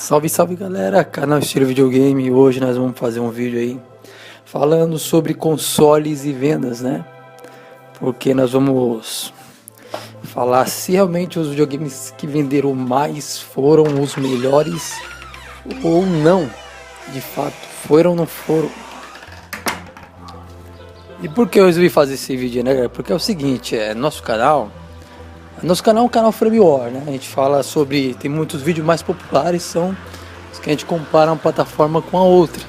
Salve, salve galera, canal Estilo Videogame. Hoje nós vamos fazer um vídeo aí falando sobre consoles e vendas, né? Porque nós vamos falar se realmente os videogames que venderam mais foram os melhores ou não. De fato, foram ou não foram. E por que eu resolvi fazer esse vídeo, né, galera? Porque é o seguinte, nosso canal é um canal Frame War, né? A gente fala sobre, tem muitos vídeos mais populares, são os que a gente compara uma plataforma com a outra.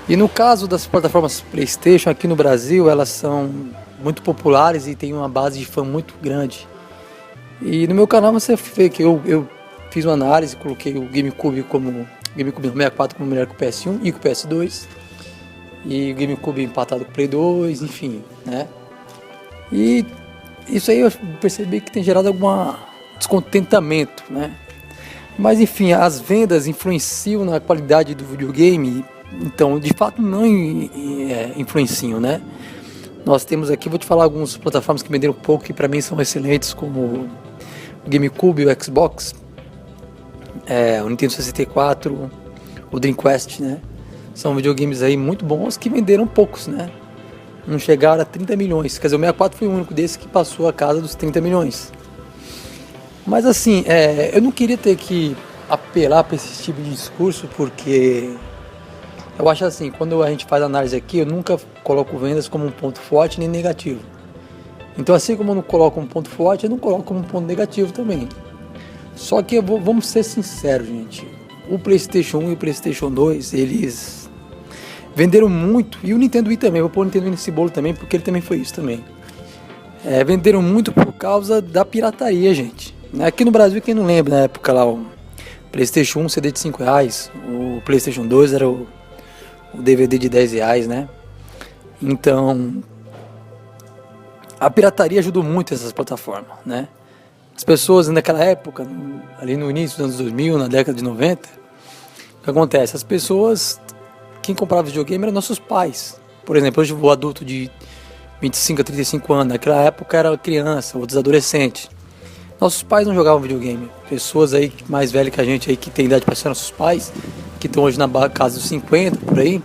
E no caso das plataformas PlayStation aqui no Brasil, elas são muito populares e tem uma base de fã muito grande. E no meu canal você vê que eu fiz uma análise, coloquei o GameCube no 64 como melhor que o PS1 e com o PS2. E o GameCube empatado com o Play 2, enfim, né? E isso aí eu percebi que tem gerado algum descontentamento, né? Mas enfim, as vendas influenciam na qualidade do videogame? Então, de fato não influenciam, né? Nós temos aqui, vou te falar algumas plataformas que venderam pouco e para mim são excelentes, como o GameCube, o Xbox, o Nintendo 64, o Dreamcast, né? São videogames aí muito bons que venderam poucos, né? Não chegaram a 30 milhões. Quer dizer, o 64 foi o único desse que passou a casa dos 30 milhões. Mas assim, eu não queria ter que apelar para esse tipo de discurso, porque eu acho assim, quando a gente faz análise aqui, eu nunca coloco vendas como um ponto forte nem negativo. Então assim como eu não coloco um ponto forte, eu não coloco como um ponto negativo também. Só que vamos ser sinceros, gente. O PlayStation 1 e o PlayStation 2, eles venderam muito, e o Nintendo Wii também, vou pôr o Nintendo Wii nesse bolo também, porque ele também foi isso também. Venderam muito por causa da pirataria, gente. Aqui no Brasil, quem não lembra, na época lá, o PlayStation 1 CD de R$5, o PlayStation 2 era o DVD de R$10, né? Então, a pirataria ajudou muito essas plataformas, né? As pessoas naquela época, ali no início dos anos 2000, na década de 90, o que acontece? As pessoas, quem comprava videogame eram nossos pais. Por exemplo, hoje o adulto de 25 a 35 anos, naquela época era criança, outros adolescentes. Nossos pais não jogavam videogame. Pessoas aí mais velhas que a gente, aí, que tem idade para ser nossos pais, que estão hoje na casa dos 50, por aí,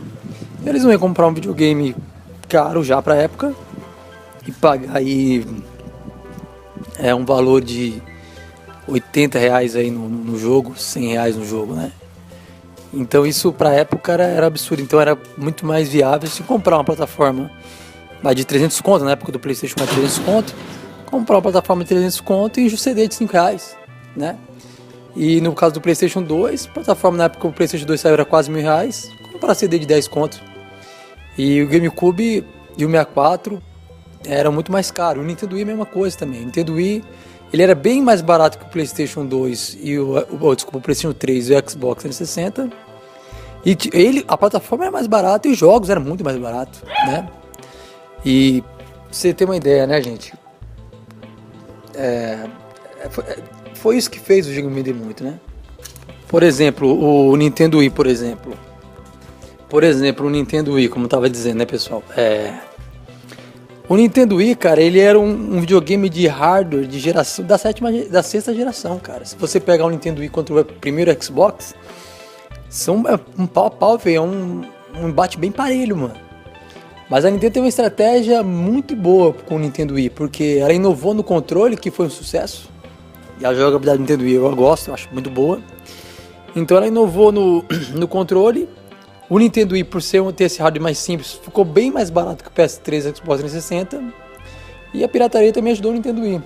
eles não iam comprar um videogame caro já para a época e pagar aí um valor de R$80 aí no jogo, R$100 no jogo, né? Então isso pra época era absurdo. Então era muito mais viável se comprar uma plataforma de 300 conto, na época do PlayStation 4 300 conto, comprar uma plataforma de 300 conto e um CD de R$5, né? E no caso do PlayStation 2, plataforma na época o PlayStation 2 saiu era quase R$1.000, comprar CD de 10 conto. E o GameCube e o 64 era muito mais caro. O Nintendo Wii é a mesma coisa também. O Nintendo Wii, ele era bem mais barato que o PlayStation 2 e o PlayStation 3 e o Xbox 360. E a plataforma era mais barata e os jogos eram muito mais baratos, né? E pra você ter uma ideia, né, gente? Foi isso que fez o jogo vender muito, né? Por exemplo, o Nintendo Wii, por exemplo, o Nintendo Wii, como eu tava dizendo, né, pessoal? O Nintendo Wii, cara, ele era um videogame de hardware de geração da sexta geração, cara. Se você pegar o Nintendo Wii contra o primeiro Xbox, são um pau a pau, velho. É um embate bem parelho, mano. Mas a Nintendo teve uma estratégia muito boa com o Nintendo Wii, porque ela inovou no controle, que foi um sucesso. E a jogabilidade do Nintendo Wii eu gosto, eu acho muito boa. Então ela inovou no controle. O Nintendo Wii, por ter esse hardware mais simples, ficou bem mais barato que o PS3 e o Xbox 360. E a pirataria também ajudou o Nintendo Wii.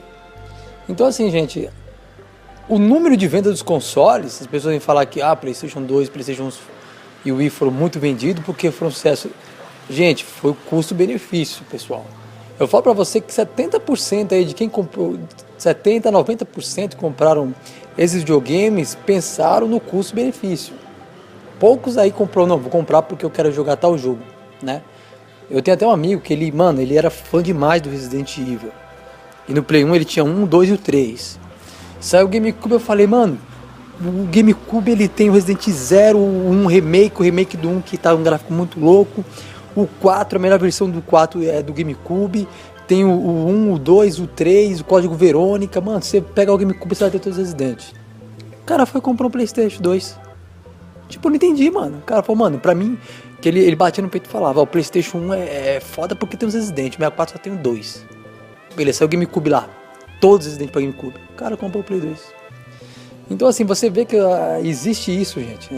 Então assim, gente, o número de vendas dos consoles, as pessoas vêm falar que PlayStation 2, PlayStation 1 e o Wii foram muito vendidos porque foram um sucesso. Gente, foi o custo-benefício, pessoal. Eu falo pra você que 70% aí de quem comprou, 70% a 90% compraram esses videogames, pensaram no custo-benefício. Poucos aí comprou, não, vou comprar porque eu quero jogar tal jogo, né? Eu tenho até um amigo que ele era fã demais do Resident Evil. E no Play 1 ele tinha 1, 2 e o 3. Saiu o GameCube, eu falei, mano, o GameCube ele tem o Resident 0, o remake do 1 que tá um gráfico muito louco. O 4, a melhor versão do 4 é do GameCube. Tem o 1, o 2, o 3, o Código Verônica. Mano, você pega o GameCube, você vai ter todos os Resident. O cara foi comprar um PlayStation 2. Tipo, eu não entendi, mano. O cara falou, mano, pra mim, que ele batia no peito e falava, ó, o PlayStation 1 é foda porque tem os Resident, o 64 só tem o 2. Beleza, saiu o GameCube lá. Todos os Resident pra GameCube. O cara comprou o Play 2. Então, assim, você vê que existe isso, gente.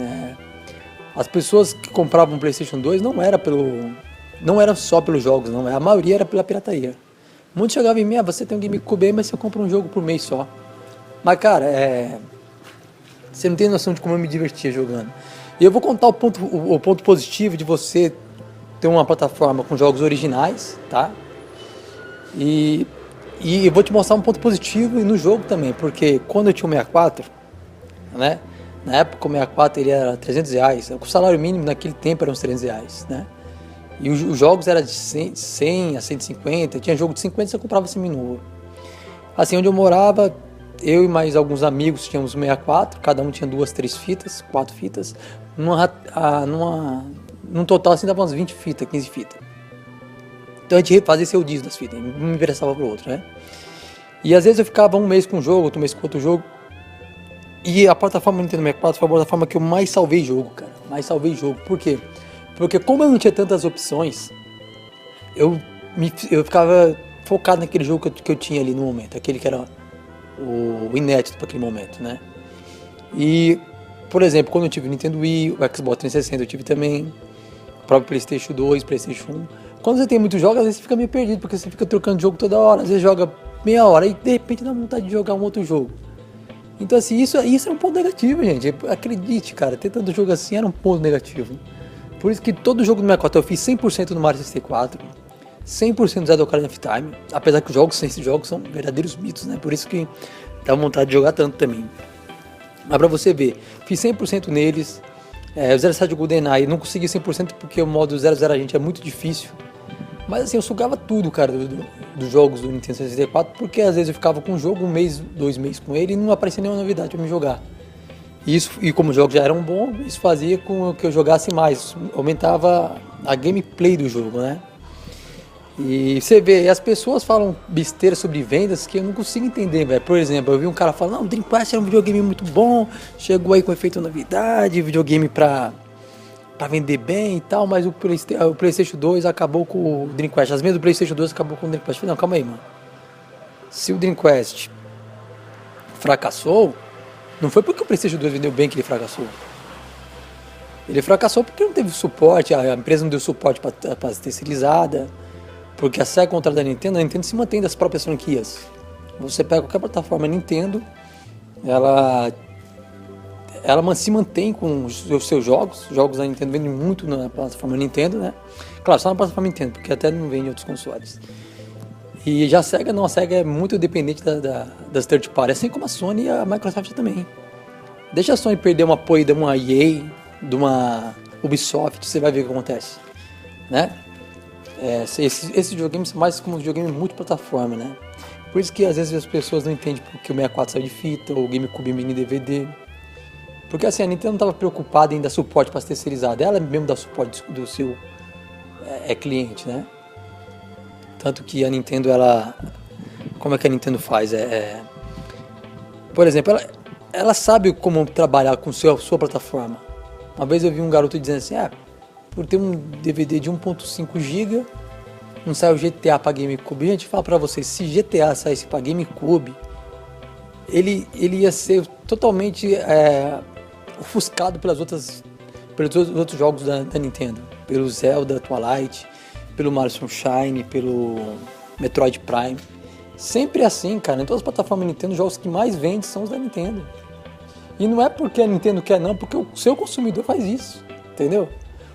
As pessoas que compravam o PlayStation 2 não era só pelos jogos, não. A maioria era pela pirataria. Muitos chegavam em mim, você tem um GameCube aí, mas você compra um jogo por mês só. Mas, cara, você não tem noção de como eu me divertia jogando. E eu vou contar o ponto positivo de você ter uma plataforma com jogos originais, tá? E eu vou te mostrar um ponto positivo no jogo também, porque quando eu tinha o 64, né? Na época o 64 ele era R$300, o salário mínimo naquele tempo era uns R$300, né? E os jogos eram de 100 a 150, tinha jogo de 50 você comprava seminovo. Assim, onde eu morava, eu e mais alguns amigos tínhamos 64, cada um tinha 2, 3 fitas, 4 fitas. Num total assim dava umas 20 fitas, 15 fitas. Então a gente fazia esse rodízio das fitas, um me interessava pro outro, né? E às vezes eu ficava um mês com um jogo, outro mês com outro jogo. E a plataforma Nintendo 64 foi a plataforma que eu mais salvei jogo, cara. Mais salvei jogo. Por quê? Porque como eu não tinha tantas opções, eu ficava focado naquele jogo que eu tinha ali no momento. Aquele que era o inédito para aquele momento, né? E, por exemplo, quando eu tive o Nintendo Wii, o Xbox 360 eu tive também, o próprio PlayStation 2, PlayStation 1. Quando você tem muitos jogos, às vezes você fica meio perdido, porque você fica trocando jogo toda hora. Às vezes joga meia hora e de repente dá vontade de jogar um outro jogo. Então, assim, isso é um ponto negativo, gente. Acredite, cara, ter tanto jogo assim era um ponto negativo. Por isso que todo jogo do 64 eu fiz 100% no Mario 64, 100% no Zelda Ocarina of Time, apesar que esses jogos são verdadeiros mitos, né? Por isso que dá vontade de jogar tanto também. Mas pra você ver, fiz 100% neles, o 07 GoldenEye não consegui 100% porque o modo 00 Agente é muito difícil. Mas assim, eu sugava tudo, cara, dos jogos do Nintendo 64, porque às vezes eu ficava com um jogo, 1 mês, 2 meses com ele e não aparecia nenhuma novidade pra me jogar. E como os jogos já eram bons, isso fazia com que eu jogasse mais, aumentava a gameplay do jogo, né? E você vê, as pessoas falam besteira sobre vendas que eu não consigo entender, velho. Por exemplo, eu vi um cara falando, não, o Dreamcast é um videogame muito bom, chegou aí com efeito novidade, videogame pra vender bem e tal, mas o PlayStation 2 acabou com o Dreamcast. As mesmas do PlayStation 2 acabou com o Dreamcast. Não, calma aí, mano. Se o Dreamcast fracassou, não foi porque o PlayStation 2 vendeu bem que ele fracassou. Ele fracassou porque não teve suporte, a empresa não deu suporte para terceirizada, porque a SEGA contra a Nintendo se mantém das próprias franquias. Você pega qualquer plataforma Nintendo, ela se mantém com os seus jogos. Os jogos da Nintendo vendem muito na plataforma Nintendo, né? Claro, só na plataforma Nintendo, porque até não vende em outros consoles. E já a SEGA não, a SEGA é muito dependente das third parties, assim como a Sony e a Microsoft também. Deixa a Sony perder um apoio de uma EA, de uma Ubisoft, você vai ver o que acontece, né? Esses videogames são mais como videogame multiplataforma, né? Por isso que às vezes as pessoas não entendem porque o 64 saiu de fita, ou o GameCube Mini DVD. Porque assim, a Nintendo não estava preocupada em dar suporte para as terceirizadas, ela mesmo dá suporte do seu cliente, né? Tanto que a Nintendo, como é que a Nintendo faz? Por exemplo, ela sabe como trabalhar com sua plataforma. Uma vez eu vi um garoto dizendo assim, por ter um DVD de 1.5 GB, não saiu GTA para GameCube. Gente, fala para vocês, se GTA saísse para GameCube, ele ia ser totalmente ofuscado pelos outros jogos da Nintendo. Pelo Zelda, Twilight, pelo Mario Sunshine, pelo Metroid Prime. Sempre assim, cara. Em todas as plataformas Nintendo, os jogos que mais vendem são os da Nintendo. E não é porque a Nintendo quer não, porque o seu consumidor faz isso, entendeu?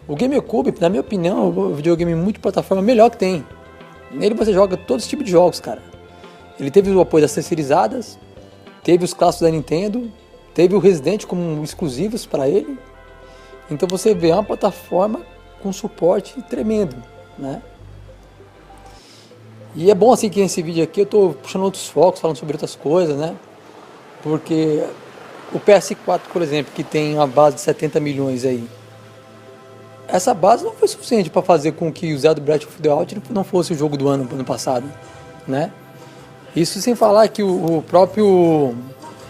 O GameCube, na minha opinião, é o videogame multiplataforma melhor que tem. Nele você joga todos os tipos de jogos, cara. Ele teve o apoio das terceirizadas, teve os clássicos da Nintendo, teve o Resident como exclusivos para ele. Então você vê uma plataforma com suporte tremendo, né? E é bom assim que nesse vídeo aqui eu tô puxando outros focos, falando sobre outras coisas, né? Porque o PS4, por exemplo, que tem uma base de 70 milhões aí, essa base não foi suficiente para fazer com que o Zelda Breath of the Wild não fosse o jogo do ano passado, né? Isso sem falar que o próprio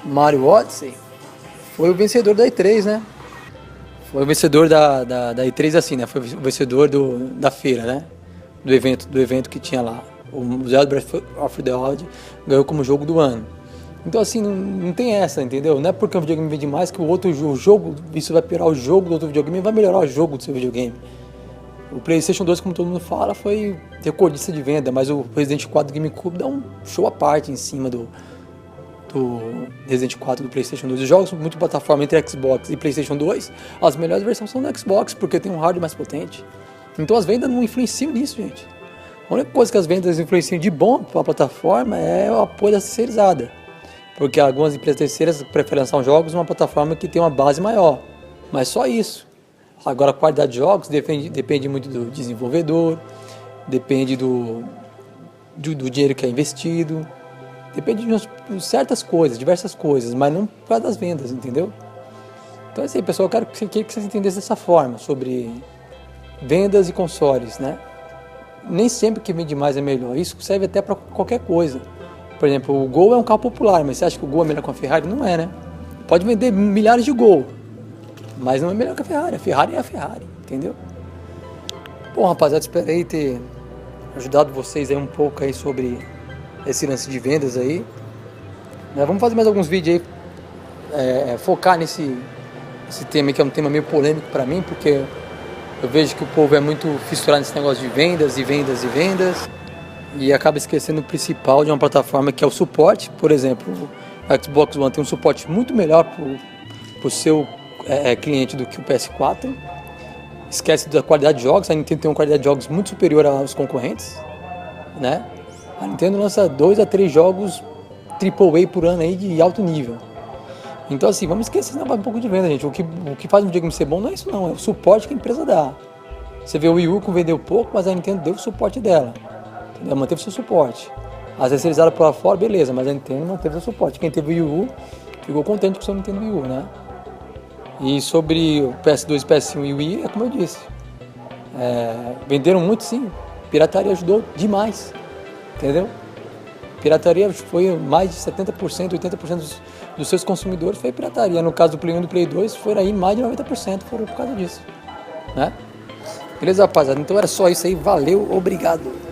Mario Odyssey, foi o vencedor da E3, né? Foi o vencedor da E3 assim, né? Foi o vencedor da feira, né? Do evento que tinha lá. O Zelda Breath of the Wild ganhou como jogo do ano. Então assim, não tem essa, entendeu? Não é porque um videogame vende mais que o jogo, isso vai piorar o jogo do outro videogame e vai melhorar o jogo do seu videogame. O PlayStation 2, como todo mundo fala, foi recordista de venda, mas o Resident 4 do GameCube dá um show à parte em cima do Resident 4 do PlayStation 2. Os jogos muito plataforma entre Xbox e PlayStation 2, as melhores versões são do Xbox, porque tem um hardware mais potente. Então as vendas não influenciam nisso, gente. A única coisa que as vendas influenciam de bom para a plataforma é o apoio da terceirizada. Porque algumas empresas terceiras preferem lançar jogos numa plataforma que tem uma base maior. Mas só isso. Agora a qualidade de jogos depende muito do desenvolvedor, depende do dinheiro que é investido, depende de certas coisas, diversas coisas, mas não por causa das vendas, entendeu? Então assim, pessoal, eu quero que vocês entendessem dessa forma, sobre vendas e consoles, né? Nem sempre que vende mais é melhor, isso serve até para qualquer coisa. Por exemplo, o Gol é um carro popular, mas você acha que o Gol é melhor que a Ferrari? Não é, né? Pode vender milhares de Gol, mas não é melhor que a Ferrari. A Ferrari é a Ferrari, entendeu? Bom, rapaziada, esperei ter ajudado vocês aí um pouco aí sobre esse lance de vendas aí. Vamos fazer mais alguns vídeos aí, focar nesse tema aí, que é um tema meio polêmico pra mim, porque eu vejo que o povo é muito fissurado nesse negócio de vendas e vendas e vendas, e acaba esquecendo o principal de uma plataforma, que é o suporte. Por exemplo, o Xbox One tem um suporte muito melhor pro seu cliente do que o PS4. Esquece da qualidade de jogos. A Nintendo tem uma qualidade de jogos muito superior aos concorrentes, né? A Nintendo lança 2 a 3 jogos AAA por ano aí de alto nível. Então assim, vamos esquecer um pouco de venda, gente. O que faz um videogame ser bom não é isso não, é o suporte que a empresa dá. Você vê o Wii U que vendeu pouco, mas a Nintendo deu o suporte dela. Ela manteve seu suporte. As terceirizadas por lá fora, beleza, mas a Nintendo manteve seu suporte. Quem teve o Wii U ficou contente com o seu Nintendo Wii U, né? E sobre o PS2, PS1 e o Wii, é como eu disse. Venderam muito, sim. Pirataria ajudou demais. Entendeu? Pirataria foi mais de 70%, 80% dos seus consumidores foi pirataria. No caso do Play 1 e do Play 2, foram aí mais de 90% foram por causa disso, né? Beleza, rapaziada? Então era só isso aí. Valeu, obrigado.